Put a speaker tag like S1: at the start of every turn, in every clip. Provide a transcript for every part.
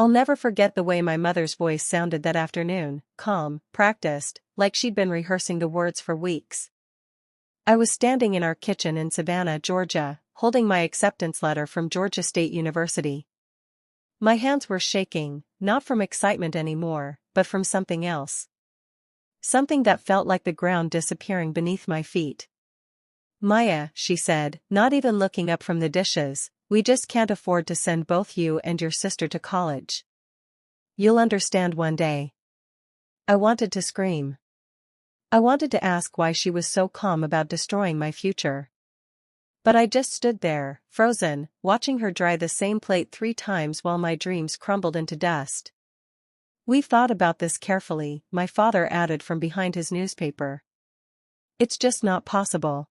S1: I'll never forget the way my mother's voice sounded that afternoon, calm, practiced, like she'd been rehearsing the words for weeks. I was standing in our kitchen in Savannah, Georgia, holding my acceptance letter from Georgia State University. My hands were shaking, not from excitement anymore, but from something else. Something that felt like the ground disappearing beneath my feet. "Maya," she said, not even looking up from the dishes, "we just can't afford to send both you and your sister to college. You'll understand one day." I wanted to scream. I wanted to ask why she was so calm about destroying my future. But I just stood there, frozen, watching her dry the same plate 3 times while my dreams crumbled into dust. "We've thought about this carefully," my father added from behind his newspaper. "It's just not possible.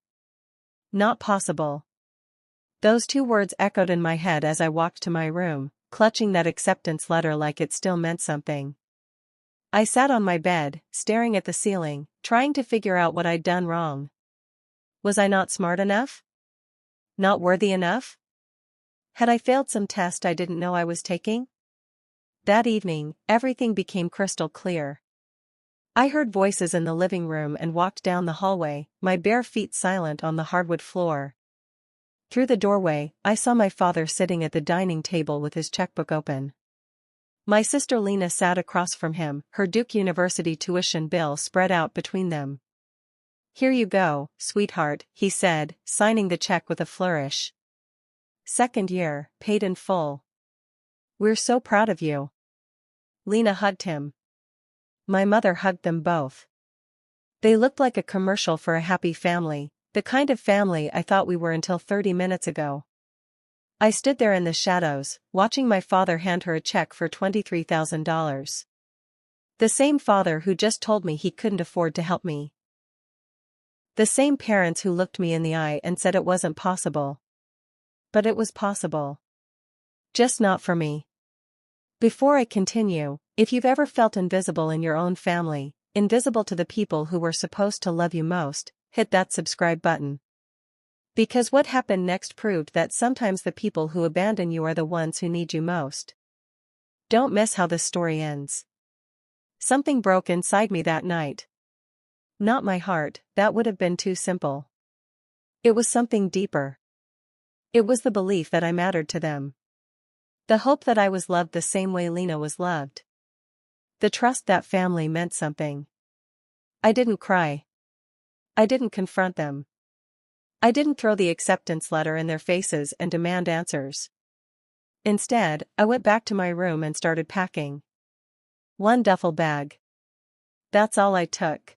S1: Not possible." Those 2 words echoed in my head as I walked to my room, clutching that acceptance letter like it still meant something. I sat on my bed, staring at the ceiling, trying to figure out what I'd done wrong. Was I not smart enough? Not worthy enough? Had I failed some test I didn't know I was taking? That evening, everything became crystal clear. I heard voices in the living room and walked down the hallway, my bare feet silent on the hardwood floor. Through the doorway, I saw my father sitting at the dining table with his checkbook open. My sister Lena sat across from him, her Duke University tuition bill spread out between them. "Here you go, sweetheart," he said, signing the check with a flourish. "Second year, paid in full. We're so proud of you." Lena hugged him. My mother hugged them both. They looked like a commercial for a happy family, the kind of family I thought we were until 30 minutes ago. I stood there in the shadows, watching my father hand her a check for $23,000. The same father who just told me he couldn't afford to help me. The same parents who looked me in the eye and said it wasn't possible. But it was possible. Just not for me. Before I continue, if you've ever felt invisible in your own family, invisible to the people who were supposed to love you most, hit that subscribe button. Because what happened next proved that sometimes the people who abandon you are the ones who need you most. Don't miss how this story ends. Something broke inside me that night. Not my heart, that would have been too simple. It was something deeper. It was the belief that I mattered to them. The hope that I was loved the same way Lena was loved. The trust that family meant something. I didn't cry. I didn't confront them. I didn't throw the acceptance letter in their faces and demand answers. Instead, I went back to my room and started packing. 1 duffel bag. That's all I took.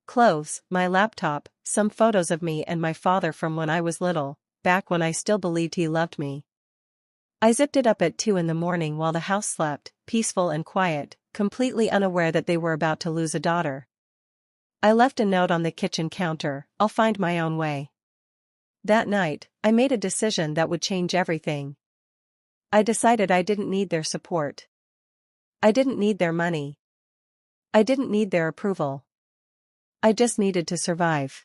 S1: Clothes, my laptop, some photos of me and my father from when I was little, back when I still believed he loved me. I zipped it up at 2 in the morning while the house slept, peaceful and quiet, completely unaware that they were about to lose a daughter. I left a note on the kitchen counter, "I'll find my own way." That night, I made a decision that would change everything. I decided I didn't need their support. I didn't need their money. I didn't need their approval. I just needed to survive.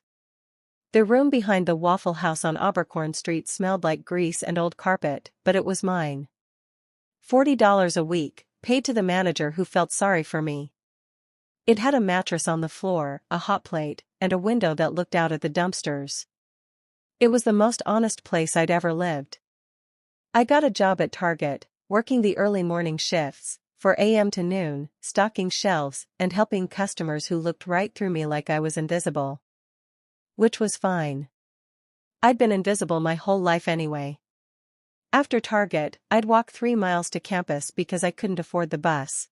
S1: The room behind the Waffle House on Abercorn Street smelled like grease and old carpet, but it was mine. $40 a week, paid to the manager who felt sorry for me. It had a mattress on the floor, a hot plate, and a window that looked out at the dumpsters. It was the most honest place I'd ever lived. I got a job at Target, working the early morning shifts, 4 a.m. to noon, stocking shelves and helping customers who looked right through me like I was invisible. Which was fine. I'd been invisible my whole life anyway. After Target, I'd walk 3 miles to campus because I couldn't afford the bus.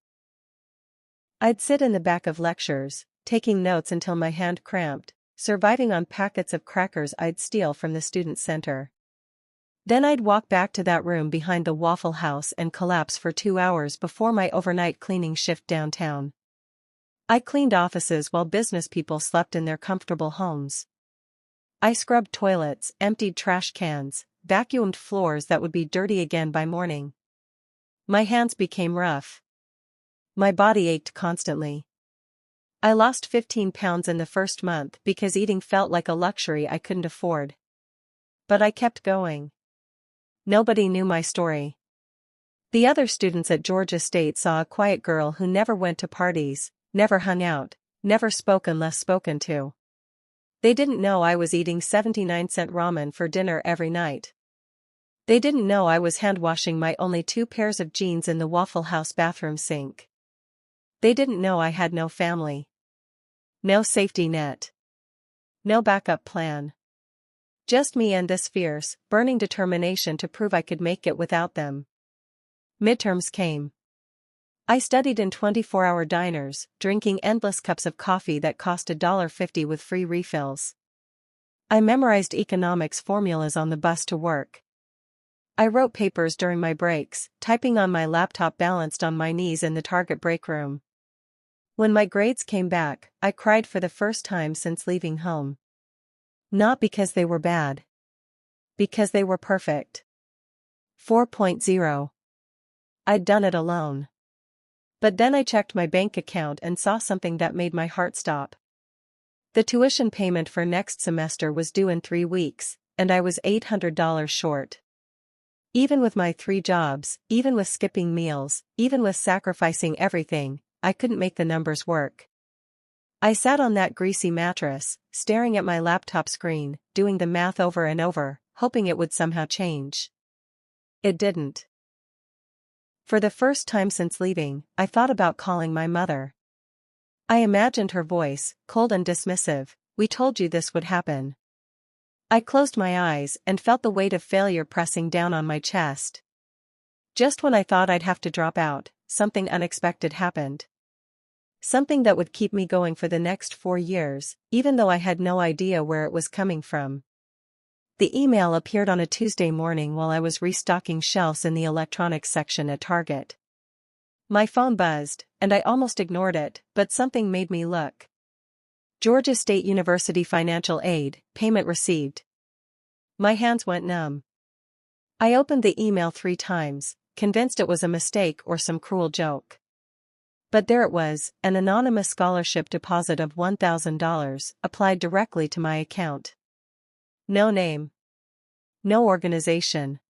S1: I'd sit in the back of lectures, taking notes until my hand cramped, surviving on packets of crackers I'd steal from the student center. Then I'd walk back to that room behind the Waffle House and collapse for 2 hours before my overnight cleaning shift downtown. I cleaned offices while business people slept in their comfortable homes. I scrubbed toilets, emptied trash cans, vacuumed floors that would be dirty again by morning. My hands became rough. My body ached constantly. I lost 15 pounds in the first month because eating felt like a luxury I couldn't afford. But I kept going. Nobody knew my story. The other students at Georgia State saw a quiet girl who never went to parties, never hung out, never spoke unless spoken to. They didn't know I was eating 79-cent ramen for dinner every night. They didn't know I was hand-washing my only 2 pairs of jeans in the Waffle House bathroom sink. They didn't know I had no family. No safety net. No backup plan. Just me and this fierce, burning determination to prove I could make it without them. Midterms came. I studied in 24-hour diners, drinking endless cups of coffee that cost $1.50 with free refills. I memorized economics formulas on the bus to work. I wrote papers during my breaks, typing on my laptop balanced on my knees in the Target break room. When my grades came back, I cried for the first time since leaving home. Not because they were bad. Because they were perfect. 4.0. I'd done it alone. But then I checked my bank account and saw something that made my heart stop. The tuition payment for next semester was due in 3 weeks, and I was $800 short. Even with my 3 jobs, even with skipping meals, even with sacrificing everything, I couldn't make the numbers work. I sat on that greasy mattress, staring at my laptop screen, doing the math over and over, hoping it would somehow change. It didn't. For the first time since leaving, I thought about calling my mother. I imagined her voice, cold and dismissive. "We told you this would happen." I closed my eyes and felt the weight of failure pressing down on my chest. Just when I thought I'd have to drop out, something unexpected happened. Something that would keep me going for the next 4 years, even though I had no idea where it was coming from. The email appeared on a Tuesday morning while I was restocking shelves in the electronics section at Target. My phone buzzed, and I almost ignored it, but something made me look. Georgia State University financial aid, payment received. My hands went numb. I opened the email 3 times, convinced it was a mistake or some cruel joke. But there it was, an anonymous scholarship deposit of $1,000, applied directly to my account. No name. No organization.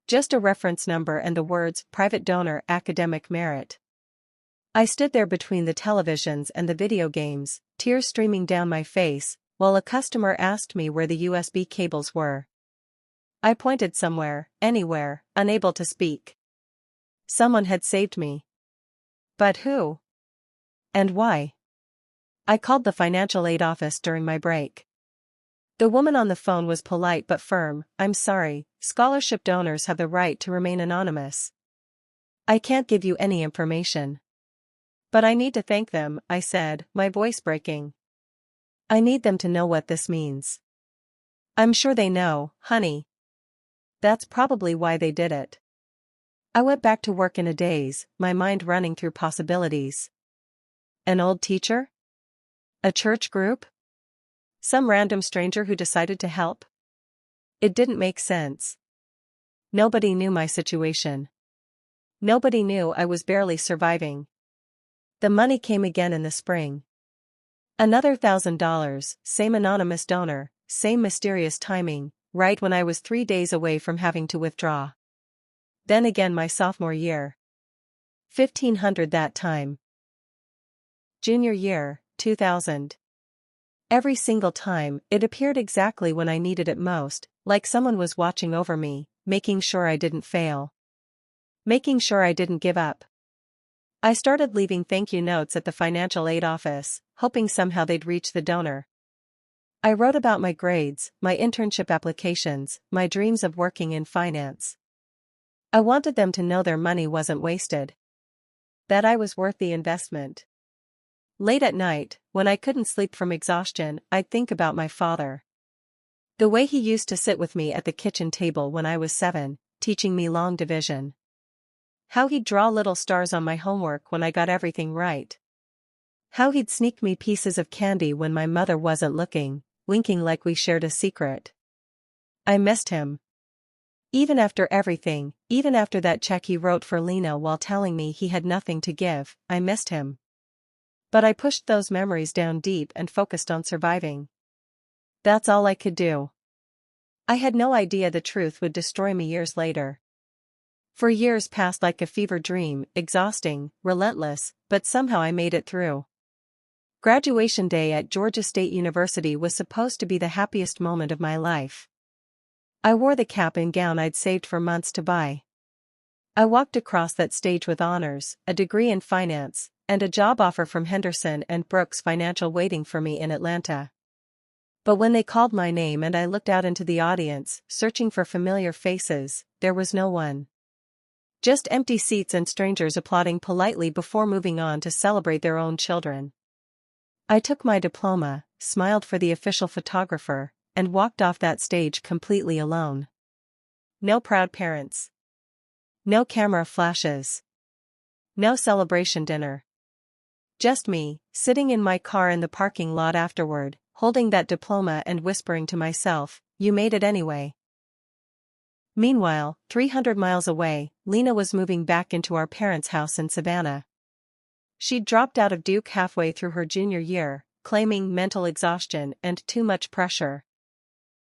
S1: Just a reference number and the words, "Private donor, academic merit." I stood there between the televisions and the video games, tears streaming down my face, while a customer asked me where the USB cables were. I pointed somewhere, anywhere, unable to speak. Someone had saved me. But who? And why? I called the financial aid office during my break. The woman on the phone was polite but firm. "I'm sorry, scholarship donors have the right to remain anonymous. I can't give you any information." "But I need to thank them," I said, my voice breaking. "I need them to know what this means." "I'm sure they know, honey. That's probably why they did it." I went back to work in a daze, my mind running through possibilities. An old teacher? A church group? Some random stranger who decided to help? It didn't make sense. Nobody knew my situation. Nobody knew I was barely surviving. The money came again in the spring. Another $1,000, same anonymous donor, same mysterious timing, right when I was 3 days away from having to withdraw. Then again my sophomore year. $1,500 that time. Junior year, 2000. Every single time, it appeared exactly when I needed it most, like someone was watching over me, making sure I didn't fail. Making sure I didn't give up. I started leaving thank you notes at the financial aid office, hoping somehow they'd reach the donor. I wrote about my grades, my internship applications, my dreams of working in finance. I wanted them to know their money wasn't wasted. That I was worth the investment. Late at night, when I couldn't sleep from exhaustion, I'd think about my father. The way he used to sit with me at the kitchen table when I was 7, teaching me long division. How he'd draw little stars on my homework when I got everything right. How he'd sneak me pieces of candy when my mother wasn't looking, winking like we shared a secret. I missed him. Even after everything, even after that check he wrote for Lena while telling me he had nothing to give, I missed him. But I pushed those memories down deep and focused on surviving. That's all I could do. I had no idea the truth would destroy me years later. For years passed like a fever dream, exhausting, relentless, but somehow I made it through. Graduation day at Georgia State University was supposed to be the happiest moment of my life. I wore the cap and gown I'd saved for months to buy. I walked across that stage with honors, a degree in finance, and a job offer from Henderson and Brooks Financial waiting for me in Atlanta. But when they called my name and I looked out into the audience, searching for familiar faces, there was no one. Just empty seats and strangers applauding politely before moving on to celebrate their own children. I took my diploma, smiled for the official photographer, and walked off that stage completely alone. No proud parents. No camera flashes. No celebration dinner. Just me, sitting in my car in the parking lot afterward, holding that diploma and whispering to myself, "You made it anyway." Meanwhile, 300 miles away, Lena was moving back into our parents' house in Savannah. She'd dropped out of Duke halfway through her junior year, claiming mental exhaustion and too much pressure.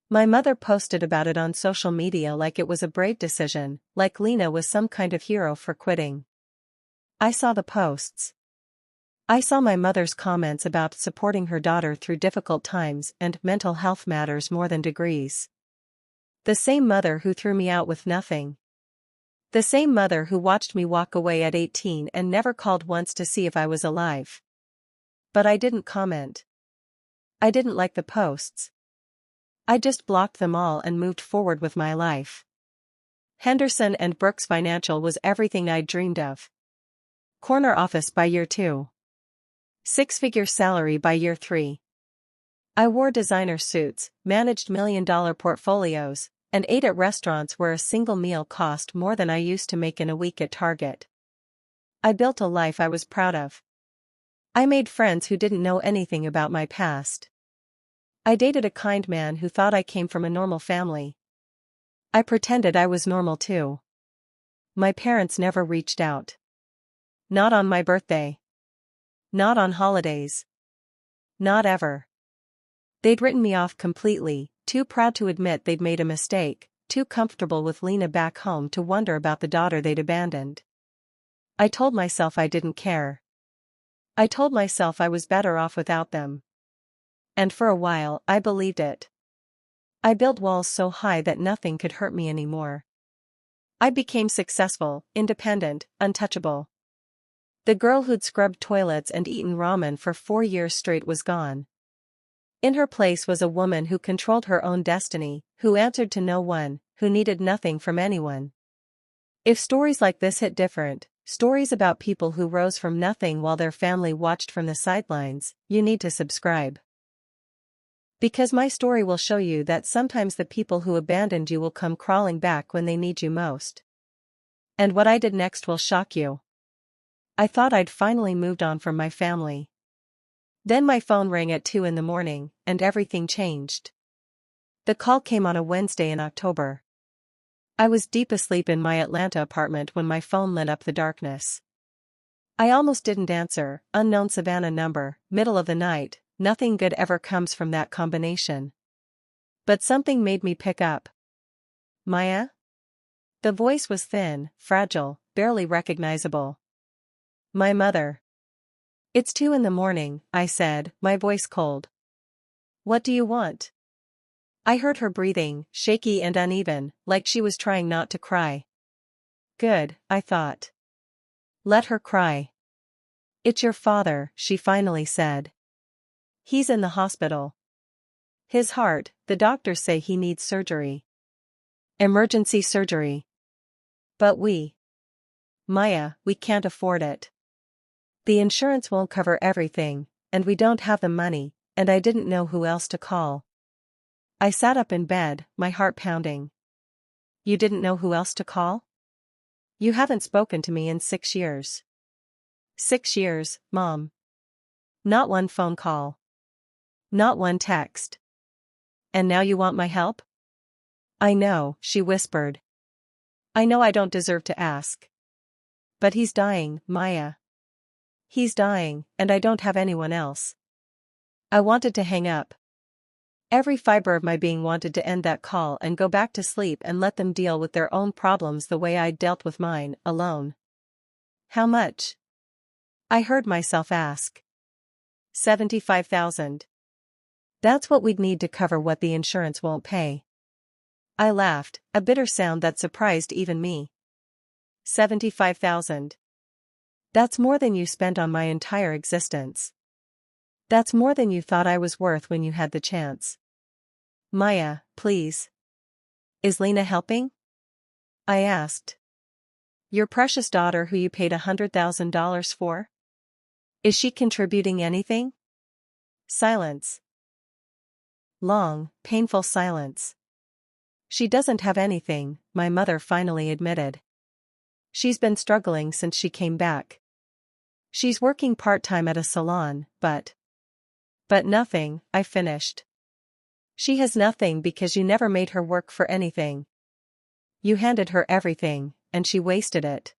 S1: My mother posted about it on social media like it was a brave decision, like Lena was some kind of hero for quitting. I saw the posts. I saw my mother's comments about supporting her daughter through difficult times and mental health matters more than degrees. The same mother who threw me out with nothing. The same mother who watched me walk away at 18 and never called once to see if I was alive. But I didn't comment. I didn't like the posts. I just blocked them all and moved forward with my life. Henderson and Brooks Financial was everything I'd dreamed of. Corner office by year 2. Six-figure salary by year 3. I wore designer suits, managed million-dollar portfolios, and ate at restaurants where a single meal cost more than I used to make in a week at Target. I built a life I was proud of. I made friends who didn't know anything about my past. I dated a kind man who thought I came from a normal family. I pretended I was normal too. My parents never reached out. Not on my birthday. Not on holidays. Not ever. They'd written me off completely, too proud to admit they'd made a mistake, too comfortable with Lena back home to wonder about the daughter they'd abandoned. I told myself I didn't care. I told myself I was better off without them. And for a while, I believed it. I built walls so high that nothing could hurt me anymore. I became successful, independent, untouchable. The girl who'd scrubbed toilets and eaten ramen for 4 years straight was gone. In her place was a woman who controlled her own destiny, who answered to no one, who needed nothing from anyone. If stories like this hit different, stories about people who rose from nothing while their family watched from the sidelines, you need to subscribe. Because my story will show you that sometimes the people who abandoned you will come crawling back when they need you most. And what I did next will shock you. I thought I'd finally moved on from my family. Then my phone rang at 2 in the morning, and everything changed. The call came on a Wednesday in October. I was deep asleep in my Atlanta apartment when my phone lit up the darkness. I almost didn't answer, unknown Savannah number, middle of the night. Nothing good ever comes from that combination. But something made me pick up. Maya? The voice was thin, fragile, barely recognizable. My mother. It's 2 in the morning, I said, my voice cold. What do you want? I heard her breathing, shaky and uneven, like she was trying not to cry. Good, I thought. Let her cry. It's your father, she finally said. He's in the hospital. His heart, the doctors say he needs surgery. Emergency surgery. But Maya, we can't afford it. The insurance won't cover everything, and we don't have the money, and I didn't know who else to call. I sat up in bed, my heart pounding. You didn't know who else to call? You haven't spoken to me in 6 years. 6 years, Mom. Not one phone call. Not one text. And now you want my help? I know, she whispered. I know I don't deserve to ask. But he's dying, Maya. He's dying, and I don't have anyone else. I wanted to hang up. Every fiber of my being wanted to end that call and go back to sleep and let them deal with their own problems the way I'd dealt with mine, alone. How much? I heard myself ask. 75,000. That's what we'd need to cover what the insurance won't pay. I laughed, a bitter sound that surprised even me. 75,000. That's more than you spent on my entire existence. That's more than you thought I was worth when you had the chance. Maya, please. Is Lena helping? I asked. Your precious daughter who you paid $100,000 for? Is she contributing anything? Silence. Long, painful silence. She doesn't have anything, my mother finally admitted. She's been struggling since she came back. She's working part-time at a salon, but nothing, I finished. She has nothing because you never made her work for anything. You handed her everything, and she wasted it.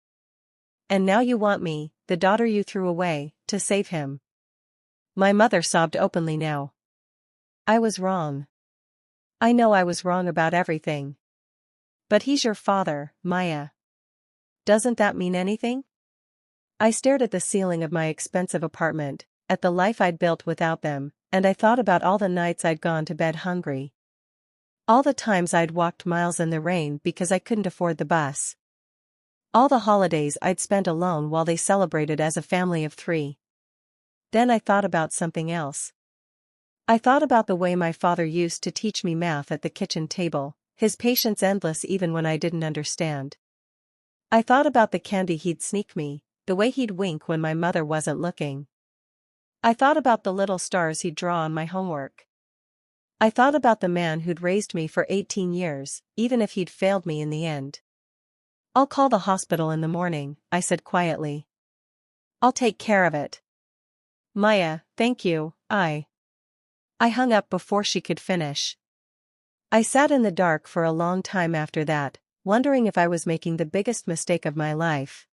S1: And now you want me, the daughter you threw away, to save him. My mother sobbed openly now. I was wrong. I know I was wrong about everything. But he's your father, Maya. Doesn't that mean anything? I stared at the ceiling of my expensive apartment, at the life I'd built without them, and I thought about all the nights I'd gone to bed hungry. All the times I'd walked miles in the rain because I couldn't afford the bus. All the holidays I'd spent alone while they celebrated as a family of 3. Then I thought about something else. I thought about the way my father used to teach me math at the kitchen table, his patience endless even when I didn't understand. I thought about the candy he'd sneak me, the way he'd wink when my mother wasn't looking. I thought about the little stars he'd draw on my homework. I thought about the man who'd raised me for 18 years, even if he'd failed me in the end. I'll call the hospital in the morning, I said quietly. I'll take care of it. Maya, thank you, I hung up before she could finish. I sat in the dark for a long time after that, wondering if I was making the biggest mistake of my life.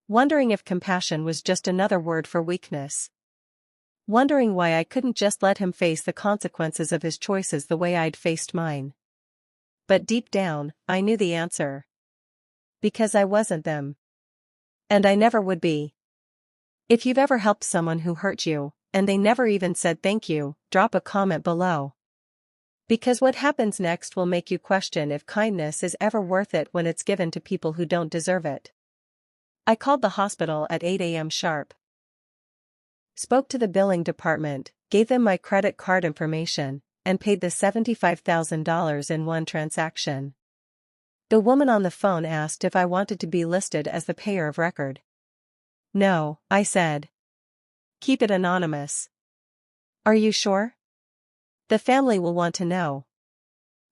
S1: Wondering if compassion was just another word for weakness. Wondering why I couldn't just let him face the consequences of his choices the way I'd faced mine. But deep down, I knew the answer. Because I wasn't them. And I never would be. If you've ever helped someone who hurt you, and they never even said thank you, drop a comment below. Because what happens next will make you question if kindness is ever worth it when it's given to people who don't deserve it. I called the hospital at 8 a.m. sharp. Spoke to the billing department, gave them my credit card information, and paid the $75,000 in one transaction. The woman on the phone asked if I wanted to be listed as the payer of record. No, I said. Keep it anonymous. Are you sure? The family will want to know.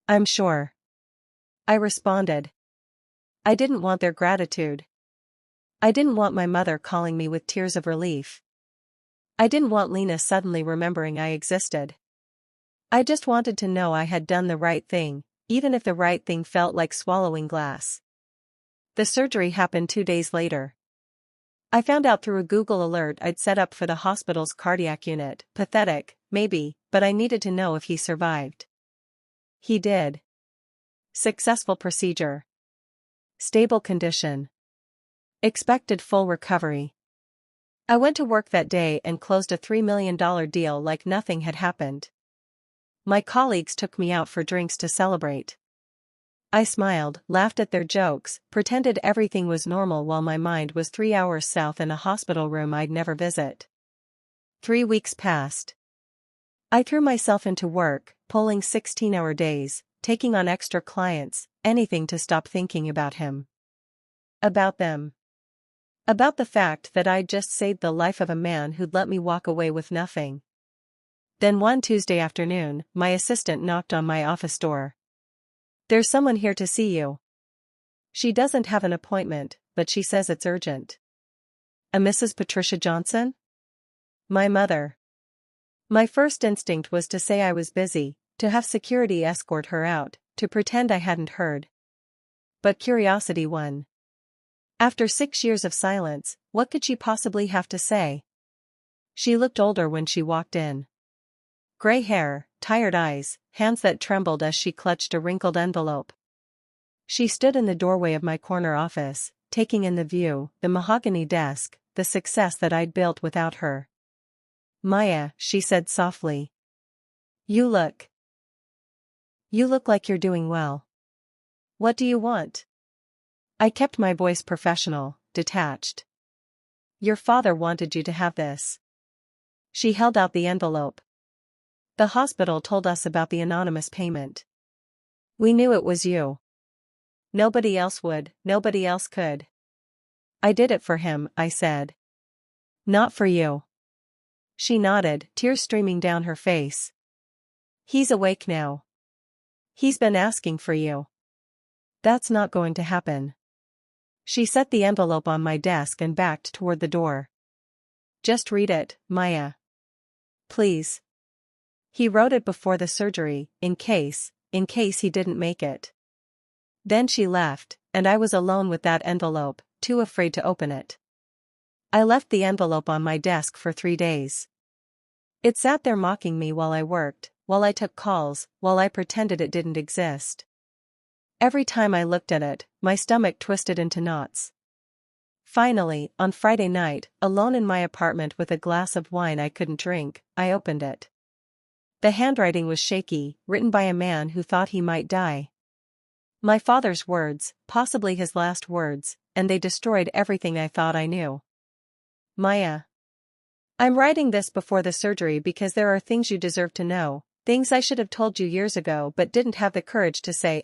S1: I'm sure. I responded. I didn't want their gratitude. I didn't want my mother calling me with tears of relief. I didn't want Lena suddenly remembering I existed. I just wanted to know I had done the right thing, even if the right thing felt like swallowing glass. The surgery happened 2 days later. I found out through a Google alert I'd set up for the hospital's cardiac unit. Pathetic, maybe, but I needed to know if he survived. He did. Successful procedure. Stable condition. Expected full recovery. I went to work that day and closed a $3 million deal like nothing had happened. My colleagues took me out for drinks to celebrate. I smiled, laughed at their jokes, pretended everything was normal while my mind was 3 hours south in a hospital room I'd never visit. 3 weeks passed. I threw myself into work, pulling 16-hour days, taking on extra clients, anything to stop thinking about him. About them. About the fact that I'd just saved the life of a man who'd let me walk away with nothing. Then one Tuesday afternoon, my assistant knocked on my office door. There's someone here to see you. She doesn't have an appointment, but she says it's urgent. A Mrs. Patricia Johnson? My mother. My first instinct was to say I was busy, to have security escort her out, to pretend I hadn't heard. But curiosity won. After 6 years of silence, what could she possibly have to say? She looked older when she walked in. Gray hair, tired eyes, hands that trembled as she clutched a wrinkled envelope. She stood in the doorway of my corner office, taking in the view, the mahogany desk, the success that I'd built without her. "Maya," she said softly. You look like you're doing well. What do you want?" I kept my voice professional, detached. "Your father wanted you to have this." She held out the envelope. "The hospital told us about the anonymous payment. We knew it was you. Nobody else would, nobody else could." "I did it for him," I said. "Not for you." She nodded, tears streaming down her face. "He's awake now. He's been asking for you." "That's not going to happen." She set the envelope on my desk and backed toward the door. "Just read it, Maya. Please." "He wrote it before the surgery, in case he didn't make it." Then she left, and I was alone with that envelope, too afraid to open it. I left the envelope on my desk for 3 days. It sat there mocking me while I worked, while I took calls, while I pretended it didn't exist. Every time I looked at it, my stomach twisted into knots. Finally, on Friday night, alone in my apartment with a glass of wine I couldn't drink, I opened it. The handwriting was shaky, written by a man who thought he might die. My father's words, possibly his last words, and they destroyed everything I thought I knew. "Maya. I'm writing this before the surgery because there are things you deserve to know, things I should have told you years ago but didn't have the courage to say.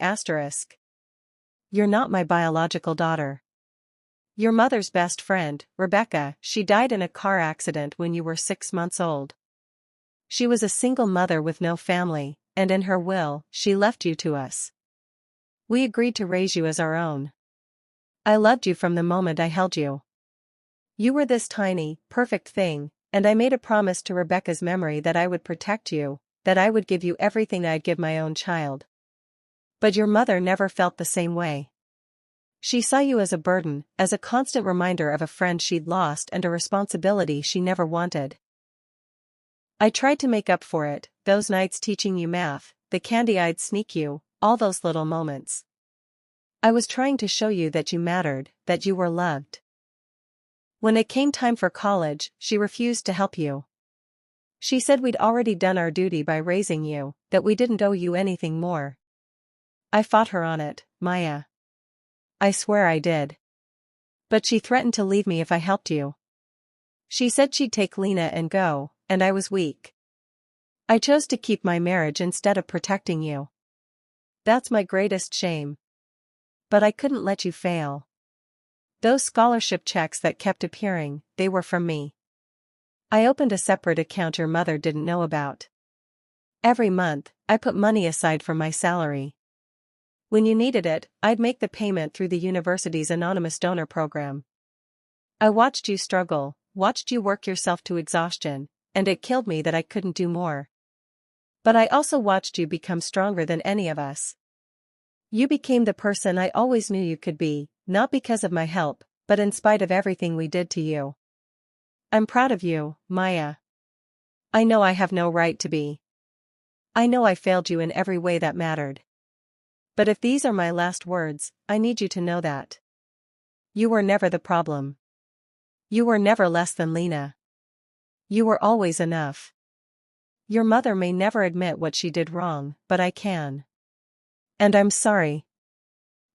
S1: You're not my biological daughter. Your mother's best friend, Rebecca, she died in a car accident when you were 6 months old. She was a single mother with no family, and in her will, she left you to us. We agreed to raise you as our own. I loved you from the moment I held you. You were this tiny, perfect thing, and I made a promise to Rebecca's memory that I would protect you, that I would give you everything I'd give my own child. But your mother never felt the same way. She saw you as a burden, as a constant reminder of a friend she'd lost and a responsibility she never wanted. I tried to make up for it, those nights teaching you math, the candy I'd sneak you, all those little moments. I was trying to show you that you mattered, that you were loved. When it came time for college, she refused to help you. She said we'd already done our duty by raising you, that we didn't owe you anything more. I fought her on it, Maya. I swear I did. But she threatened to leave me if I helped you. She said she'd take Lena and go, and I was weak. I chose to keep my marriage instead of protecting you. That's my greatest shame. But I couldn't let you fail. Those scholarship checks that kept appearing, they were from me. I opened a separate account your mother didn't know about. Every month, I put money aside from my salary. When you needed it, I'd make the payment through the university's anonymous donor program. I watched you struggle, watched you work yourself to exhaustion, and it killed me that I couldn't do more. But I also watched you become stronger than any of us. You became the person I always knew you could be, not because of my help, but in spite of everything we did to you. I'm proud of you, Maya. I know I have no right to be. I know I failed you in every way that mattered. But if these are my last words, I need you to know that. You were never the problem. You were never less than Lena. You were always enough. Your mother may never admit what she did wrong, but I can. And I'm sorry.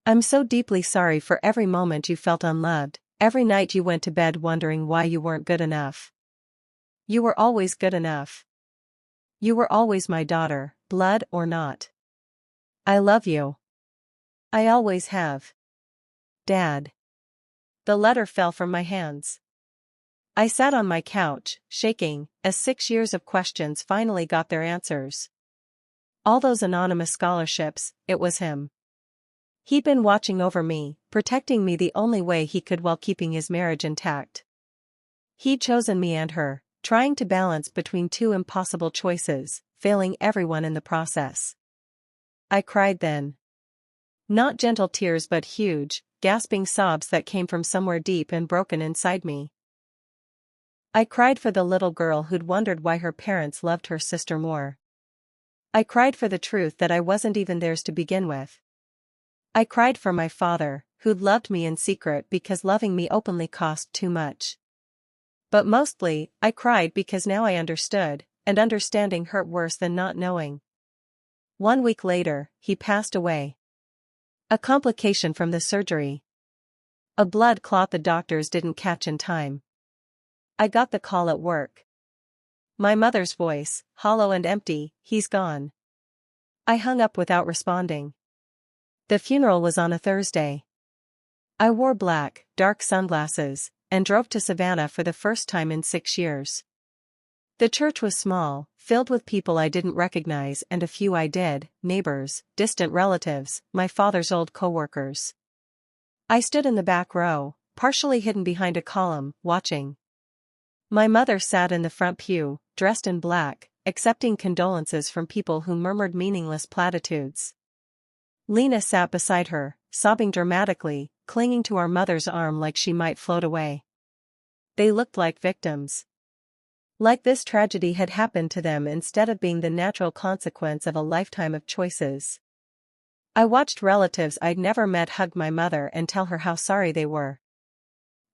S1: I'm so deeply sorry for every moment you felt unloved, every night you went to bed wondering why you weren't good enough. You were always good enough. You were always my daughter, blood or not. I love you. I always have. Dad. The letter fell from my hands. I sat on my couch, shaking, as 6 years of questions finally got their answers. All those anonymous scholarships, it was him. He'd been watching over me, protecting me the only way he could while keeping his marriage intact. He'd chosen me and her, trying to balance between 2 impossible choices, failing everyone in the process. I cried then. Not gentle tears but huge, gasping sobs that came from somewhere deep and broken inside me. I cried for the little girl who'd wondered why her parents loved her sister more. I cried for the truth that I wasn't even theirs to begin with. I cried for my father, who'd loved me in secret because loving me openly cost too much. But mostly, I cried because now I understood, and understanding hurt worse than not knowing. 1 week later, he passed away. A complication from the surgery. A blood clot the doctors didn't catch in time. I got the call at work. My mother's voice, hollow and empty, "He's gone." I hung up without responding. The funeral was on a Thursday. I wore black, dark sunglasses, and drove to Savannah for the first time in 6 years. The church was small, filled with people I didn't recognize and a few I did, neighbors, distant relatives, my father's old co-workers. I stood in the back row, partially hidden behind a column, watching. My mother sat in the front pew, dressed in black, accepting condolences from people who murmured meaningless platitudes. Lena sat beside her, sobbing dramatically, clinging to our mother's arm like she might float away. They looked like victims. Like this tragedy had happened to them instead of being the natural consequence of a lifetime of choices. I watched relatives I'd never met hug my mother and tell her how sorry they were.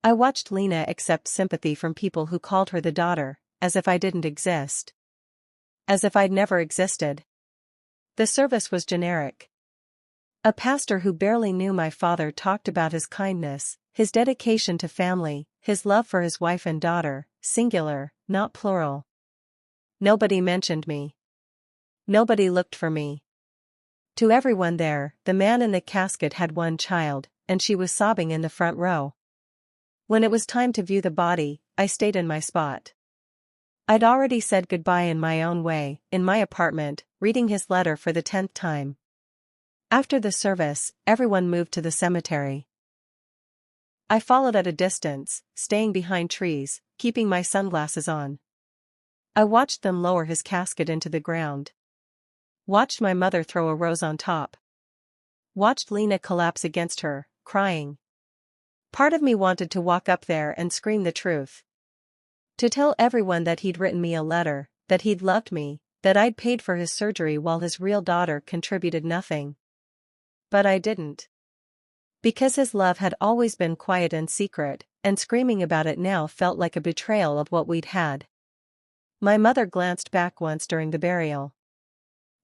S1: I watched Lena accept sympathy from people who called her the daughter, as if I didn't exist. As if I'd never existed. The service was generic. A pastor who barely knew my father talked about his kindness, his dedication to family, his love for his wife and daughter, singular, not plural. Nobody mentioned me. Nobody looked for me. To everyone there, the man in the casket had one child, and she was sobbing in the front row. When it was time to view the body, I stayed in my spot. I'd already said goodbye in my own way, in my apartment, reading his letter for the 10th time. After the service, everyone moved to the cemetery. I followed at a distance, staying behind trees, keeping my sunglasses on. I watched them lower his casket into the ground. Watched my mother throw a rose on top. Watched Lena collapse against her, crying. Part of me wanted to walk up there and scream the truth. To tell everyone that he'd written me a letter, that he'd loved me, that I'd paid for his surgery while his real daughter contributed nothing. But I didn't. Because his love had always been quiet and secret, and screaming about it now felt like a betrayal of what we'd had. My mother glanced back once during the burial.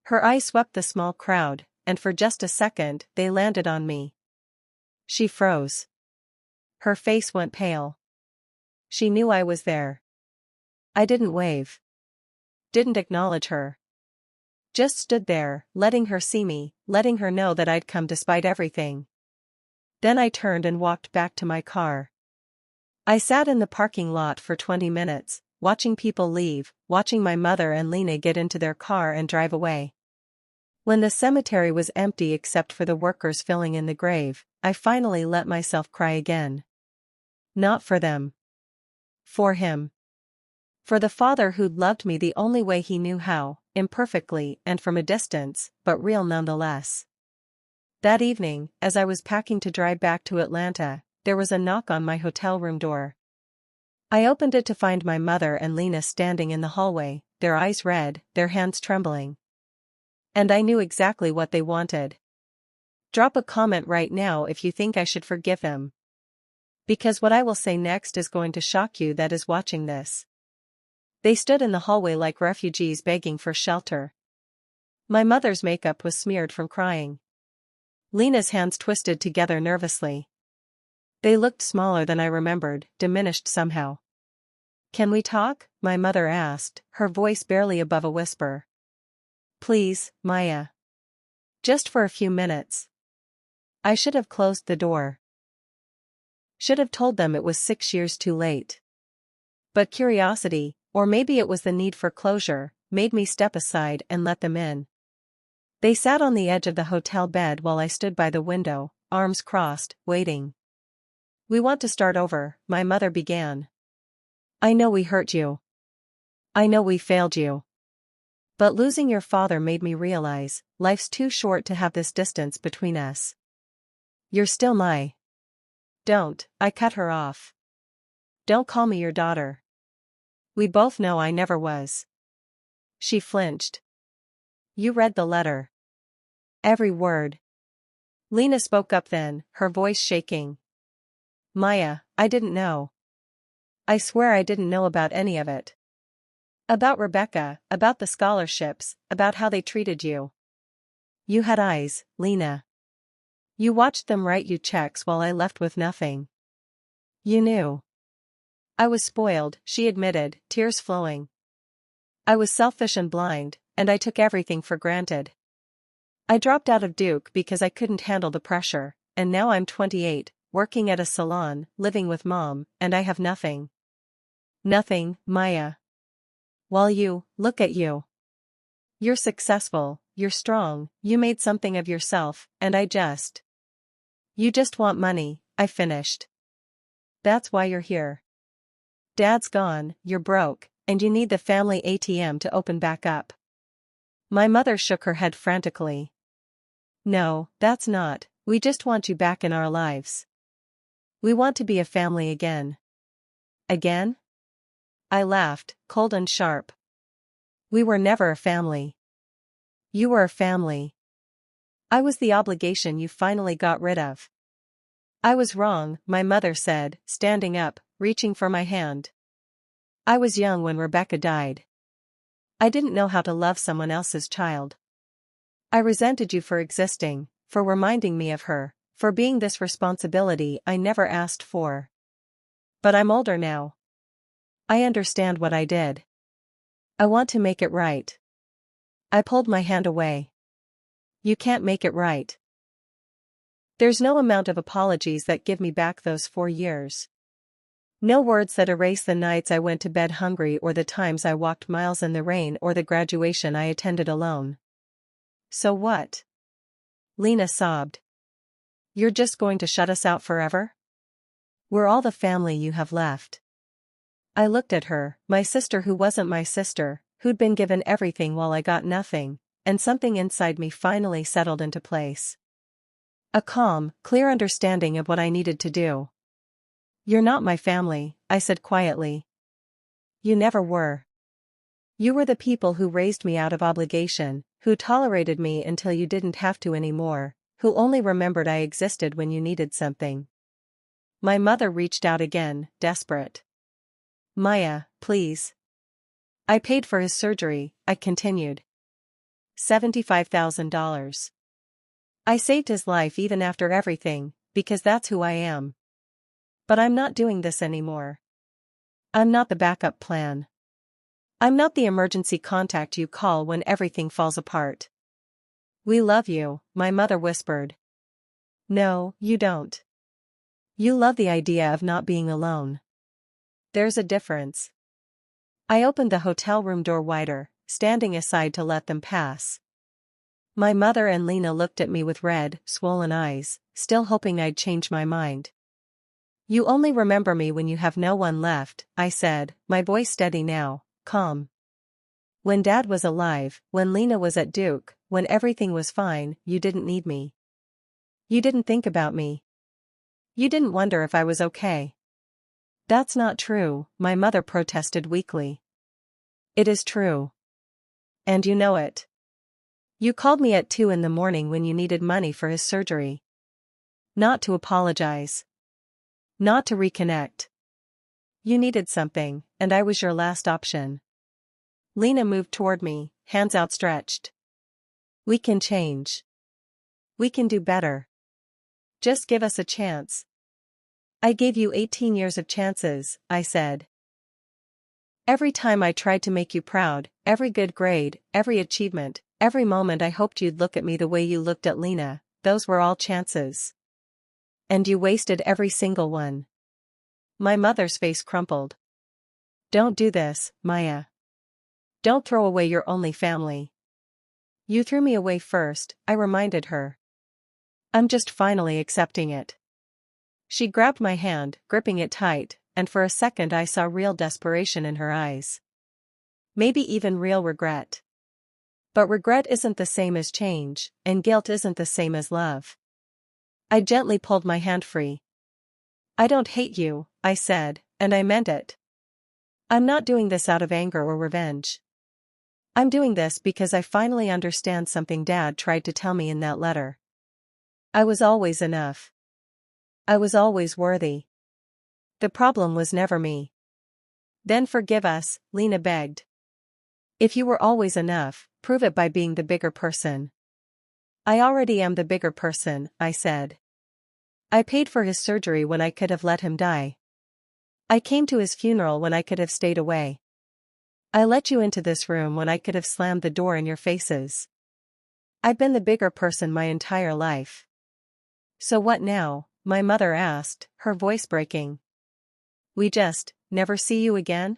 S1: Her eyes swept the small crowd, and for just a second they landed on me. She froze. Her face went pale. She knew I was there. I didn't wave. Didn't acknowledge her. Just stood there, letting her see me, letting her know that I'd come despite everything. Then I turned and walked back to my car. I sat in the parking lot for 20 minutes, watching people leave, watching my mother and Lena get into their car and drive away. When the cemetery was empty except for the workers filling in the grave, I finally let myself cry again. Not for them. For him. For the father who'd loved me the only way he knew how, imperfectly and from a distance, but real nonetheless. That evening, as I was packing to drive back to Atlanta, there was a knock on my hotel room door. I opened it to find my mother and Lena standing in the hallway, their eyes red, their hands trembling. And I knew exactly what they wanted. Drop a comment right now if you think I should forgive him. Because what I will say next is going to shock you that is watching this. They stood in the hallway like refugees begging for shelter. My mother's makeup was smeared from crying. Lena's hands twisted together nervously. They looked smaller than I remembered, diminished somehow. "Can we talk?" my mother asked, her voice barely above a whisper. "Please, Maya. Just for a few minutes." I should have closed the door. Should have told them it was 6 years too late. But curiosity, or maybe it was the need for closure, made me step aside and let them in. They sat on the edge of the hotel bed while I stood by the window, arms crossed, waiting. "We want to start over," my mother began. "I know we hurt you. I know we failed you. But losing your father made me realize, life's too short to have this distance between us. You're still my..." "Don't," I cut her off. "Don't call me your daughter. We both know I never was. She flinched. You read the letter. Every word. Lena spoke up then, her voice shaking. Maya, I didn't know. I swear I didn't know about any of it. About Rebecca, about the scholarships, about how they treated you. You had eyes, Lena. You watched them write you checks while I left with nothing. You knew. I was spoiled, she admitted, tears flowing. I was selfish and blind, and I took everything for granted. I dropped out of Duke because I couldn't handle the pressure, and now I'm 28, working at a salon, living with mom, and I have nothing. Nothing, Maya. While look at you. You're successful, you're strong, you made something of yourself, and You just want money, I finished. That's why you're here. Dad's gone, you're broke, and you need the family ATM to open back up. My mother shook her head frantically. No, that's not, we just want you back in our lives. We want to be a family again. Again? I laughed, cold and sharp. We were never a family. You were a family. I was the obligation you finally got rid of. I was wrong, my mother said, standing up, reaching for my hand. I was young when Rebecca died. I didn't know how to love someone else's child. I resented you for existing, for reminding me of her, for being this responsibility I never asked for. But I'm older now. I understand what I did. I want to make it right. I pulled my hand away. You can't make it right. There's no amount of apologies that give me back those 4 years. No words that erase the nights I went to bed hungry or the times I walked miles in the rain or the graduation I attended alone. So what? Lena sobbed. You're just going to shut us out forever? We're all the family you have left. I looked at her, my sister who wasn't my sister, who'd been given everything while I got nothing, and something inside me finally settled into place. A calm, clear understanding of what I needed to do. You're not my family, I said quietly. You never were. You were the people who raised me out of obligation, who tolerated me until you didn't have to anymore, who only remembered I existed when you needed something. My mother reached out again, desperate. Maya, please. I paid for his surgery, I continued. $75,000. I saved his life even after everything, because that's who I am. But I'm not doing this anymore. I'm not the backup plan. I'm not the emergency contact you call when everything falls apart. We love you, my mother whispered. No, you don't. You love the idea of not being alone. There's a difference. I opened the hotel room door wider, standing aside to let them pass. My mother and Lena looked at me with red, swollen eyes, still hoping I'd change my mind. You only remember me when you have no one left, I said, my voice steady now, calm. When Dad was alive, when Lena was at Duke, when everything was fine, you didn't need me. You didn't think about me. You didn't wonder if I was okay. That's not true, my mother protested weakly. It is true. And you know it. You called me at 2 a.m. when you needed money for his surgery. Not to apologize. Not to reconnect. You needed something, and I was your last option. Lena moved toward me, hands outstretched. We can change. We can do better. Just give us a chance. I gave you 18 years of chances, I said. Every time I tried to make you proud, every good grade, every achievement, every moment I hoped you'd look at me the way you looked at Lena, those were all chances. And you wasted every single one. My mother's face crumpled. Don't do this, Maya. Don't throw away your only family. You threw me away first, I reminded her. I'm just finally accepting it. She grabbed my hand, gripping it tight, and for a second I saw real desperation in her eyes. Maybe even real regret. But regret isn't the same as change, and guilt isn't the same as love. I gently pulled my hand free. I don't hate you, I said, and I meant it. I'm not doing this out of anger or revenge. I'm doing this because I finally understand something Dad tried to tell me in that letter. I was always enough. I was always worthy. The problem was never me. Then forgive us, Lena begged. If you were always enough, prove it by being the bigger person. I already am the bigger person, I said. I paid for his surgery when I could have let him die. I came to his funeral when I could have stayed away. I let you into this room when I could have slammed the door in your faces. I've been the bigger person my entire life. So what now? My mother asked, her voice breaking. We just never see you again?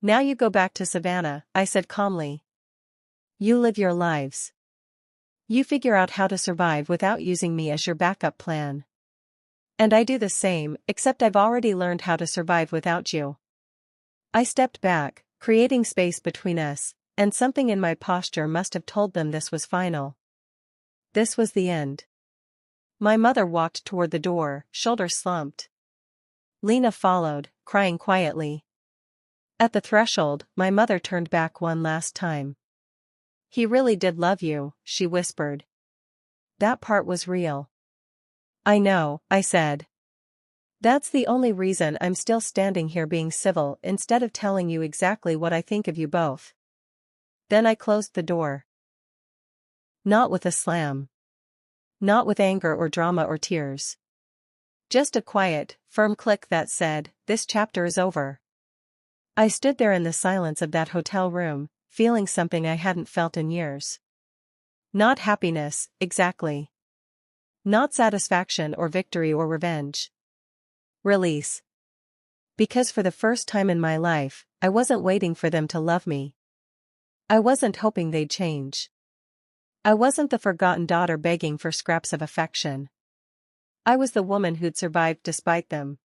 S1: Now you go back to Savannah, I said calmly. You live your lives. You figure out how to survive without using me as your backup plan. And I do the same, except I've already learned how to survive without you. I stepped back, creating space between us, and something in my posture must have told them this was final. This was the end. My mother walked toward the door, shoulders slumped. Lena followed, crying quietly. At the threshold, my mother turned back one last time. He really did love you, she whispered. That part was real. I know, I said. That's the only reason I'm still standing here being civil instead of telling you exactly what I think of you both. Then I closed the door. Not with a slam. Not with anger or drama or tears. Just a quiet, firm click that said, this chapter is over. I stood there in the silence of that hotel room, feeling something I hadn't felt in years. Not happiness, exactly. Not satisfaction or victory or revenge. Release. Because for the first time in my life, I wasn't waiting for them to love me. I wasn't hoping they'd change. I wasn't the forgotten daughter begging for scraps of affection. I was the woman who'd survived despite them.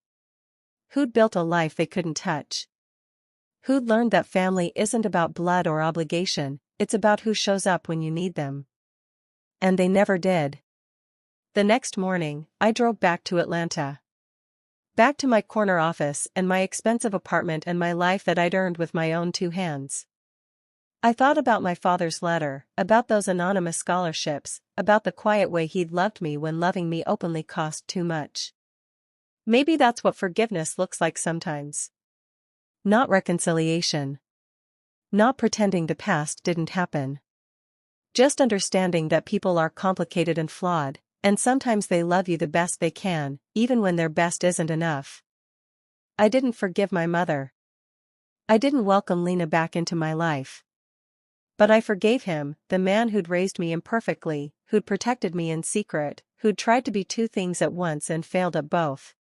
S1: Who'd built a life they couldn't touch. Who'd learned that family isn't about blood or obligation, it's about who shows up when you need them. And they never did. The next morning, I drove back to Atlanta. Back to my corner office and my expensive apartment and my life that I'd earned with my own two hands. I thought about my father's letter, about those anonymous scholarships, about the quiet way he'd loved me when loving me openly cost too much. Maybe that's what forgiveness looks like sometimes. Not reconciliation. Not pretending the past didn't happen. Just understanding that people are complicated and flawed, and sometimes they love you the best they can, even when their best isn't enough. I didn't forgive my mother. I didn't welcome Lena back into my life. But I forgave him, the man who'd raised me imperfectly, who'd protected me in secret, who'd tried to be two things at once and failed at both.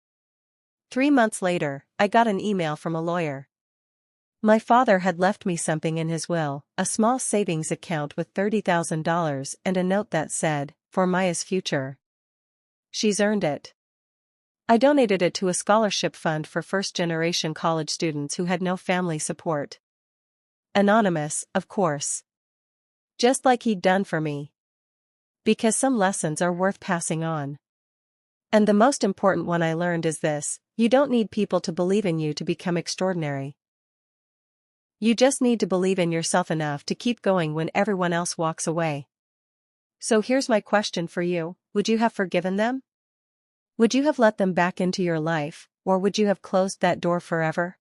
S1: 3 months later, I got an email from a lawyer. My father had left me something in his will, a small savings account with $30,000 and a note that said, for Maya's future. She's earned it. I donated it to a scholarship fund for first-generation college students who had no family support. Anonymous, of course. Just like he'd done for me. Because some lessons are worth passing on. And the most important one I learned is this: you don't need people to believe in you to become extraordinary. You just need to believe in yourself enough to keep going when everyone else walks away. So here's my question for you: would you have forgiven them? Would you have let them back into your life, or would you have closed that door forever?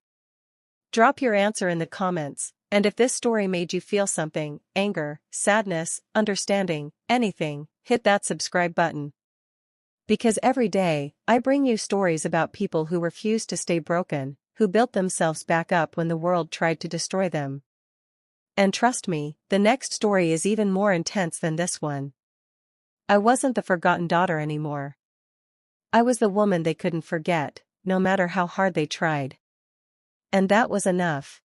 S1: Drop your answer in the comments, and if this story made you feel something, anger, sadness, understanding, anything, hit that subscribe button. Because every day, I bring you stories about people who refused to stay broken, who built themselves back up when the world tried to destroy them. And trust me, the next story is even more intense than this one. I wasn't the forgotten daughter anymore. I was the woman they couldn't forget, no matter how hard they tried. And that was enough.